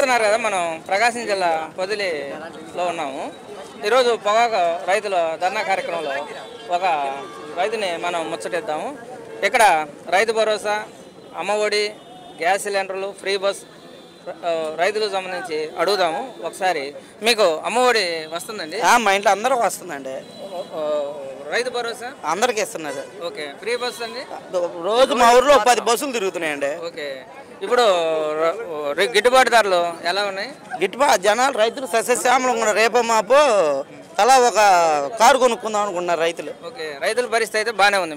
చూస్తున్నారు కదా, మనం ప్రకాశం జిల్లా పొదిలిలో ఉన్నాము. ఈరోజు పొగాకు రైతుల ధర్నా కార్యక్రమంలో ఒక రైతుని మనం ముచ్చటిద్దాము. ఇక్కడ రైతు భరోసా, అమ్మఒడి, గ్యాస్ సిలిండర్లు, ఫ్రీ బస్ రైతులకు సంబంధించి అడుగుదాము. ఒకసారి మీకు అమ్మఒడి వస్తుందండి? మా ఇంట్లో అందరూ వస్తుందండి. రైతు భరోసా అందరికి ఇస్తున్నారు. ఓకే. ఫ్రీ బస్ అండి? రోజు మా ఊర్లో 10 బస్సులు తిరుగుతున్నాయండి. ఓకే. ఇప్పుడు గిట్టుబాటు ధరలు ఎలా ఉన్నాయి? గిట్టుబాటు జనాలు రైతులు సస్యశ్యామలు ఉన్నారు. రేపు మాపు తలా ఒక కారు కొనుక్కుందాం అనుకుంటున్నారు రైతులు. ఓకే. రైతుల పరిస్థితి అయితే బాగానే ఉంది,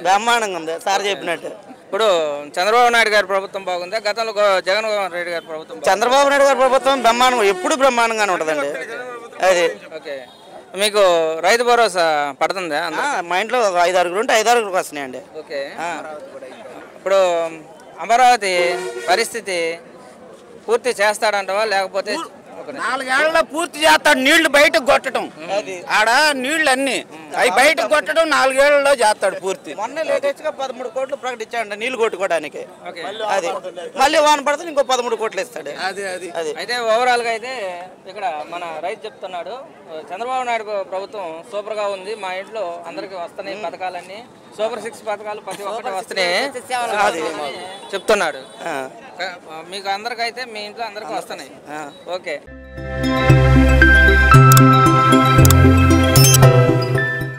బ్రహ్మాండంగా ఉంది సార్ చెప్పినట్టు. ఇప్పుడు చంద్రబాబు నాయుడు గారి ప్రభుత్వం బాగుందా, గతంలో జగన్మోహన్ రెడ్డి గారి ప్రభుత్వం? చంద్రబాబు నాయుడు గారి ప్రభుత్వం బ్రహ్మాండంగా, ఎప్పుడు బ్రహ్మాండంగానే ఉంటుందండి అది. ఓకే. మీకు రైతు భరోసా పడుతుందా? మా ఇంట్లో ఒక 5-6 ఉంటే 5-6 వస్తున్నాయండి. ఓకే. ఇప్పుడు అమరావతి పరిస్థితి పూర్తి చేస్తాడంటవా, లేకపోతే 4 ఏళ్లలో పూర్తి చేస్తాడు? నీళ్లు బయటకు కొట్టడం, ఆడ నీళ్లు అన్ని అవి బయటకు కొట్టడం 4 ఏళ్లలో చేస్తాడు పూర్తి. మొన్న లేటెస్ట్ గా 13 కోట్లు ప్రకటించాడు నీళ్లు కొట్టుకోవడానికి. అది మళ్ళీ వాన పడితే ఇంకో 13 కోట్లు ఇస్తాడు. అయితే ఓవరాల్ గా అయితే ఇక్కడ మన రైతు చెప్తున్నాడు, చంద్రబాబు నాయుడు ప్రభుత్వం సూపర్ గా ఉంది, మా ఇంట్లో అందరికి వస్తున్నాయి పథకాలన్నీ, సూపర్ 6 పథకాలు ప్రతి ఒక్కటి వస్తున్నాయి చెప్తున్నాడు. మీకు అందరికైతే మీ ఇంట్లో అందరికి వస్తున్నాయి. ఓకే.